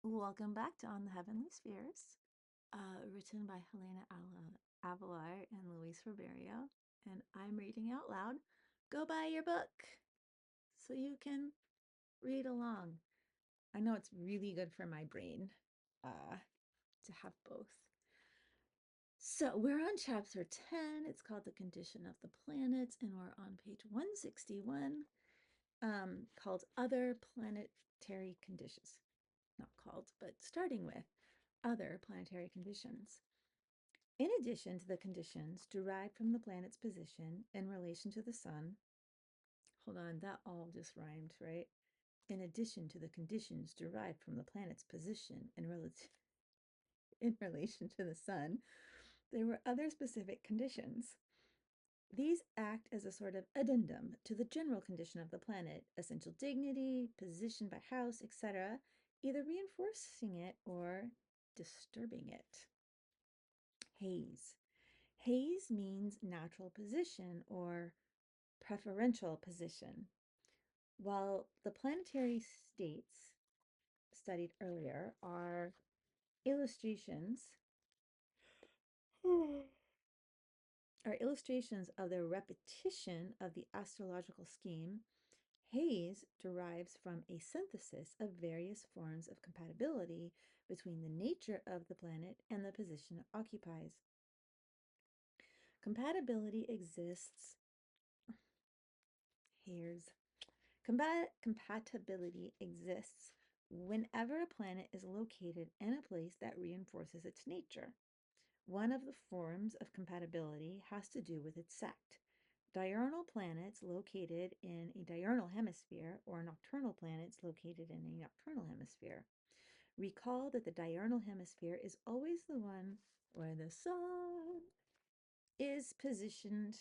Welcome back to On the Heavenly Spheres, written by Helena Avalar and Luis Ribeiro, and I'm reading out loud. Go buy your book so you can read along. I know it's really good for my brain to have both. So we're on chapter 10. It's called The Condition of the Planets, and we're on page 161, called Other Planetary Conditions. Not called, but starting with other planetary conditions. In addition to the conditions derived from the planet's position in relation to the sun, hold on, that all just rhymed, right? In addition to the conditions derived from the planet's position in relation to the sun, there were other specific conditions. These act as a sort of addendum to the general condition of the planet, essential dignity, position by house, etc., either reinforcing it or disturbing it. Haze. Haze means natural position or preferential position. While the planetary states studied earlier are illustrations of the repetition of the astrological scheme, haze derives from a synthesis of various forms of compatibility between the nature of the planet and the position it occupies. Compatibility exists. Here's Compatibility exists whenever a planet is located in a place that reinforces its nature. One of the forms of compatibility has to do with its sect. Diurnal planets located in a diurnal hemisphere or nocturnal planets located in a nocturnal hemisphere. Recall that the diurnal hemisphere is always the one where the sun is positioned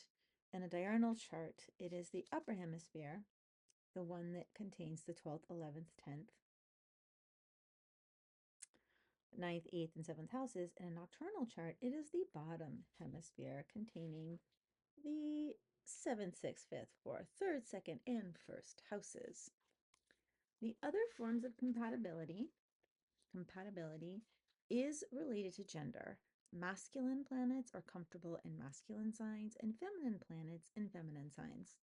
in a diurnal chart. It is the upper hemisphere, the one that contains the 12th, 11th, 10th, 9th, 8th, and 7th houses. In a nocturnal chart, it is the bottom hemisphere containing the 7th, 6th, 5th, 4th, 3rd, 2nd, and 1st houses. The other forms of compatibility is related to gender. Masculine planets are comfortable in masculine signs and feminine planets in feminine signs.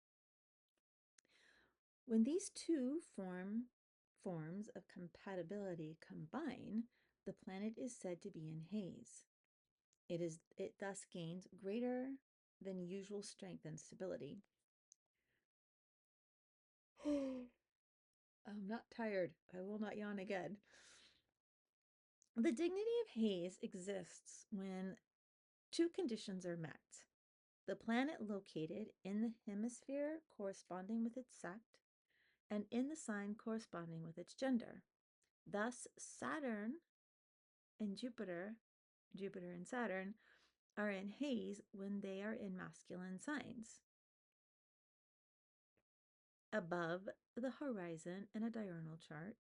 When these two forms of compatibility combine, the planet is said to be in haze. It thus gains greater than usual strength and stability. I'm not tired. I will not yawn again. The dignity of haze exists when two conditions are met. The planet located in the hemisphere corresponding with its sect, and in the sign corresponding with its gender. Thus, Saturn and Jupiter and Saturn, are in haze when they are in masculine signs. Above the horizon in a diurnal chart,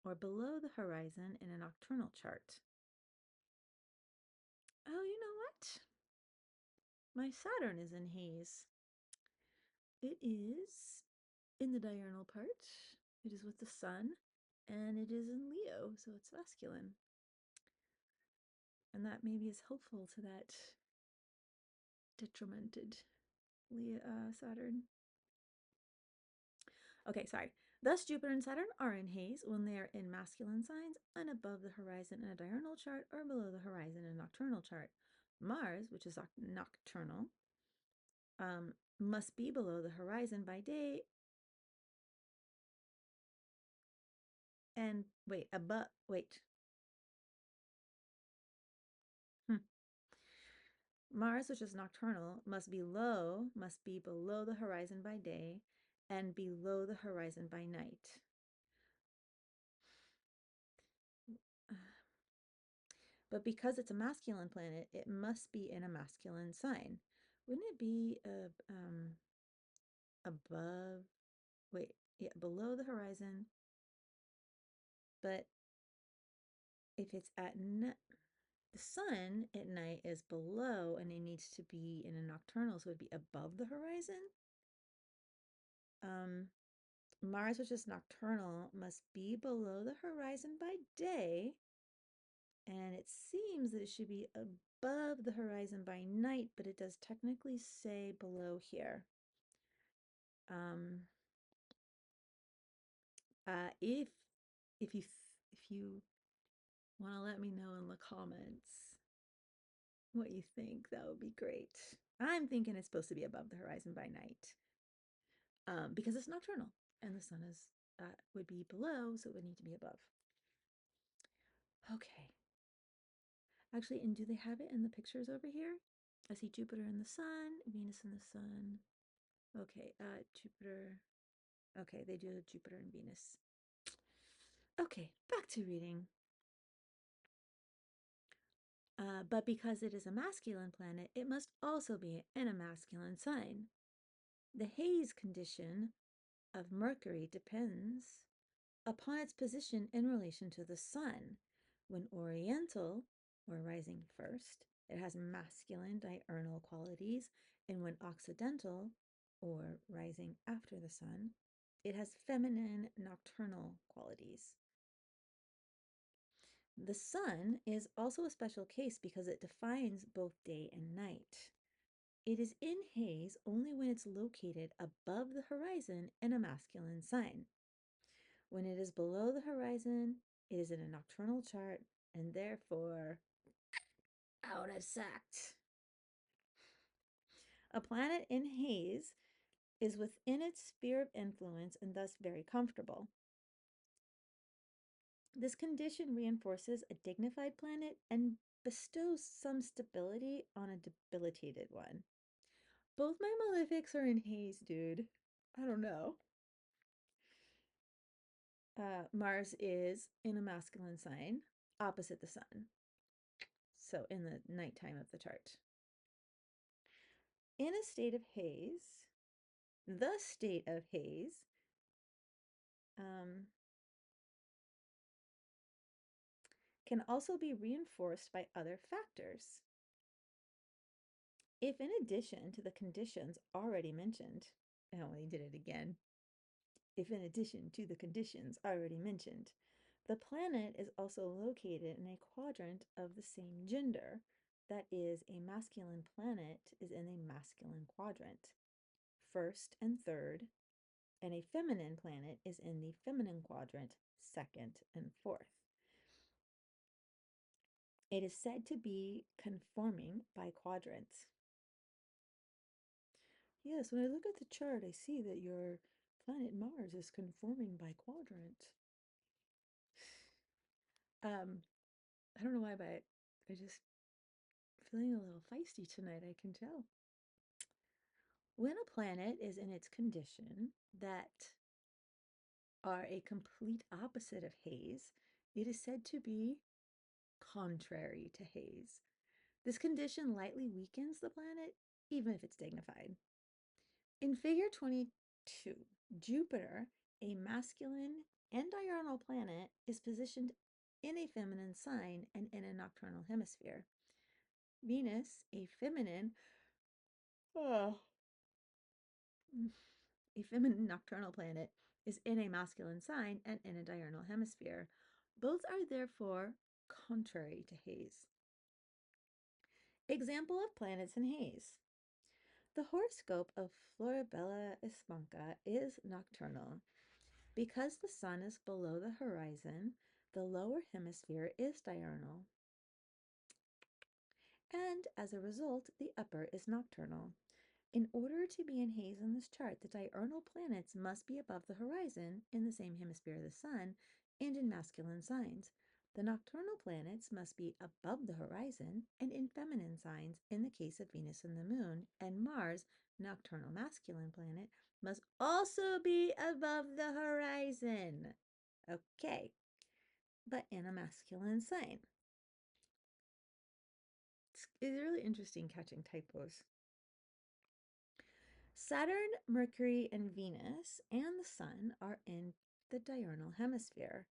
or below the horizon in a nocturnal chart. Oh, you know what? My Saturn is in haze. It is in the diurnal part. It is with the sun, and it is in Leo, so it's masculine. And that maybe is helpful to that detrimented Saturn. Okay, sorry. Thus, Jupiter and Saturn are in haze when they are in masculine signs and above the horizon in a diurnal chart or below the horizon in a nocturnal chart. Mars, which is nocturnal, must be below the horizon by day and Mars, which is nocturnal, must be below the horizon by day and below the horizon by night. But because it's a masculine planet, it must be in a masculine sign. Wouldn't it be above, below the horizon? But if it's at night, the sun at night is below and it needs to be in a nocturnal, so it'd be above the horizon. Mars, which is nocturnal, must be below the horizon by day, and it seems that it should be above the horizon by night, but it does technically say below here. Um, if if you want to let me know in the comments what you think, that would be great. I'm thinking it's supposed to be above the horizon by night, because it's nocturnal and the sun is would be below, so it would need to be above. Okay. Actually, and do they have it in the pictures over here? I see Jupiter and the sun, Venus and the sun. Okay, Jupiter. Okay, they do Jupiter and Venus. Okay, back to reading. But because it is a masculine planet, it must also be in a masculine sign. The haze condition of Mercury depends upon its position in relation to the sun. When oriental, or rising first, it has masculine diurnal qualities, and when occidental, or rising after the sun, it has feminine nocturnal qualities. The sun is also a special case because it defines both day and night. It is in haze only when it's located above the horizon in a masculine sign. When it is below the horizon, it is in a nocturnal chart and therefore out of sight. A planet in haze is within its sphere of influence and thus very comfortable. This condition reinforces a dignified planet and bestows some stability on a debilitated one. Both my malefics are in haze, dude. I don't know. Mars is in a masculine sign opposite the sun. So in the nighttime of the chart. In a state of haze, the state of haze, can also be reinforced by other factors. If in addition to the conditions already mentioned, oh, he did it again. If in addition to the conditions already mentioned, the planet is also located in a quadrant of the same gender, that is, a masculine planet is in a masculine quadrant, first and third, and a feminine planet is in the feminine quadrant, second and fourth. It is said to be conforming by quadrant. Yes, when I look at the chart, I see that your planet Mars is conforming by quadrant. I don't know why, but I just feeling a little feisty tonight, I can tell. When a planet is in its condition that are a complete opposite of haze, it is said to be contrary to haze. This condition lightly weakens the planet, even if it's dignified. In figure 22, Jupiter, a masculine and diurnal planet, is positioned in a feminine sign and in a nocturnal hemisphere. Venus, a feminine, oh, a feminine nocturnal planet, is in a masculine sign and in a diurnal hemisphere. Both are therefore contrary to haze. Example of planets in haze. The horoscope of Floribella Espanca is nocturnal. Because the sun is below the horizon, the lower hemisphere is diurnal. And as a result, the upper is nocturnal. In order to be in haze in this chart, the diurnal planets must be above the horizon in the same hemisphere of the sun and in masculine signs. The nocturnal planets must be above the horizon and in feminine signs in the case of Venus and the moon, and Mars, nocturnal masculine planet, must also be above the horizon. Okay, but in a masculine sign. It's really interesting catching typos. Saturn, Mercury, and Venus and the Sun are in the diurnal hemisphere.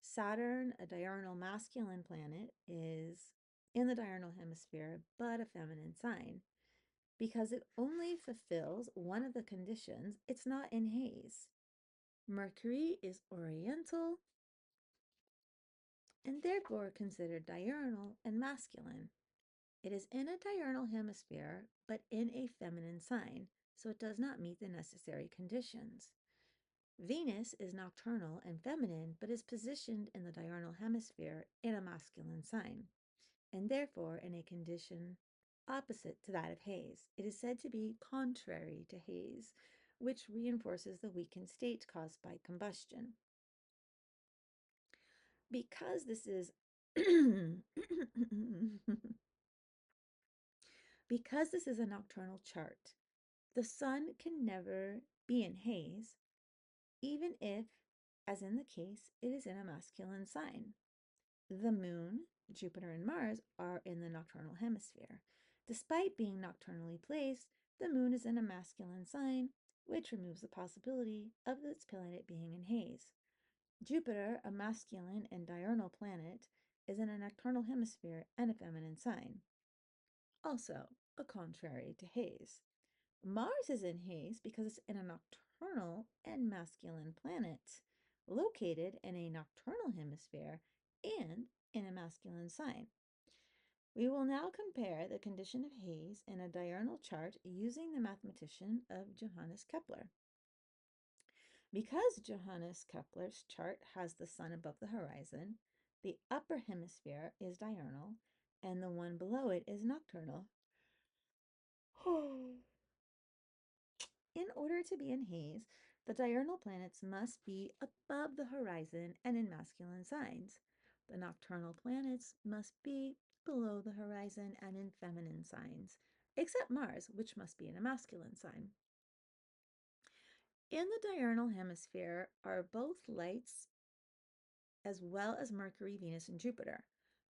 Saturn, a diurnal masculine planet, is in the diurnal hemisphere, but a feminine sign. Because it only fulfills one of the conditions, it's not in haze. Mercury is oriental and therefore considered diurnal and masculine. It is in a diurnal hemisphere, but in a feminine sign, so it does not meet the necessary conditions. Venus is nocturnal and feminine, but is positioned in the diurnal hemisphere in a masculine sign, and therefore in a condition opposite to that of Haze. It is said to be contrary to Haze, which reinforces the weakened state caused by combustion. Because this is because this is a nocturnal chart, the sun can never be in Haze, even if, as in the case, it is in a masculine sign. The moon, Jupiter, and Mars are in the nocturnal hemisphere. Despite being nocturnally placed, the moon is in a masculine sign, which removes the possibility of its planet being in Haze. Jupiter, a masculine and diurnal planet, is in a nocturnal hemisphere and a feminine sign, also a contrary to Haze. Mars is in Haze because it's in a nocturnal and masculine planet, located in a nocturnal hemisphere and in a masculine sign. We will now compare the condition of Haze in a diurnal chart using the mathematician of Johannes Kepler. Because Johannes Kepler's chart has the sun above the horizon, the upper hemisphere is diurnal and the one below it is nocturnal. In order to be in Haze, the diurnal planets must be above the horizon and in masculine signs. The nocturnal planets must be below the horizon and in feminine signs, except Mars, which must be in a masculine sign. In the diurnal hemisphere are both lights as well as Mercury, Venus, and Jupiter.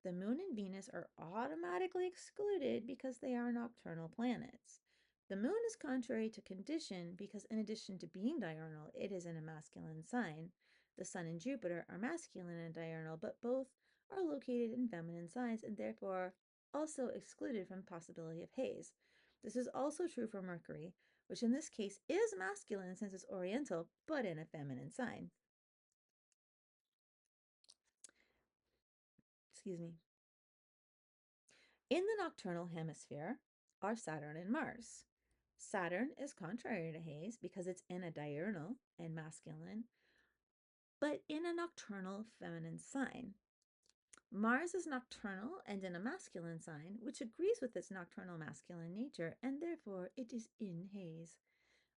The Moon and Venus are automatically excluded because they are nocturnal planets. The Moon is contrary to condition because, in addition to being diurnal, it is in a masculine sign. The Sun and Jupiter are masculine and diurnal, but both are located in feminine signs and therefore also excluded from possibility of Haze. This is also true for Mercury, which in this case is masculine since it's oriental, but in a feminine sign. Excuse me. In the nocturnal hemisphere are Saturn and Mars. Saturn is contrary to Haze because it's in a diurnal and masculine, but in a nocturnal feminine sign. Mars is nocturnal and in a masculine sign, which agrees with its nocturnal masculine nature, and therefore it is in Haze.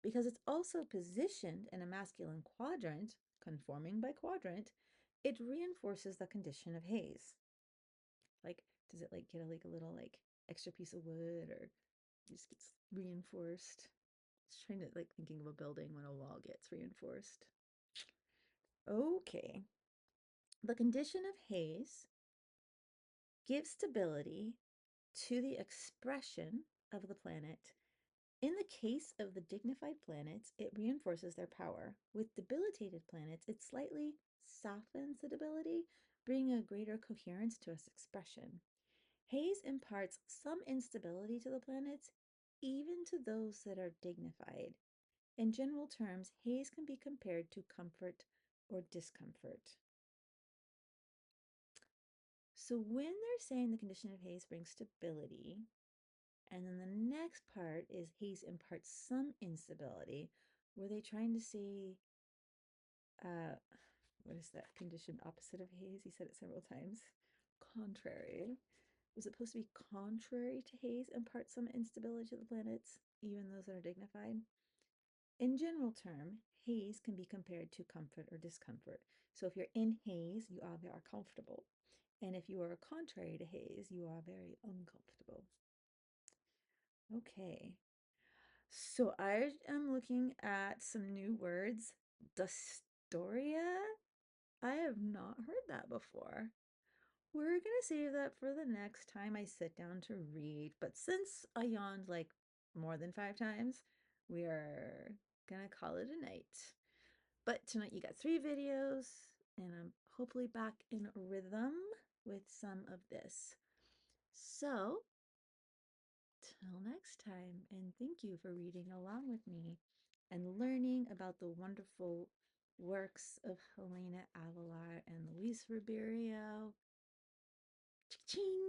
Because it's also positioned in a masculine quadrant, conforming by quadrant, it reinforces the condition of Haze. Like, does it get a little extra piece of wood, or just gets reinforced? It's trying to thinking of a building when a wall gets reinforced. Okay. The condition of Haze gives stability to the expression of the planet. In the case of the dignified planets, it reinforces their power. With debilitated planets, it slightly softens the debility, bringing a greater coherence to its expression. Haze imparts some instability to the planets, even to those that are dignified. In general terms, Haze can be compared to comfort or discomfort. So when they're saying the condition of Haze brings stability, and then the next part is Haze imparts some instability, were they trying to say, what is that condition opposite of Haze? He said it several times. Contrary. Was it supposed to be contrary to Haze, impart some instability to the planets, even those that are dignified? In general term, Haze can be compared to comfort or discomfort. So if you're in Haze, you are very comfortable. And if you are contrary to Haze, you are very uncomfortable. Okay. So I am looking at some new words. Dystoria? I have not heard that before. We're going to save that for the next time I sit down to read. But since I yawned more than 5 times, we are going to call it a night. But tonight you got 3 videos, and I'm hopefully back in rhythm with some of this. So, till next time, and thank you for reading along with me and learning about the wonderful works of Helena Avalar and Luis Ribeiro. Ching!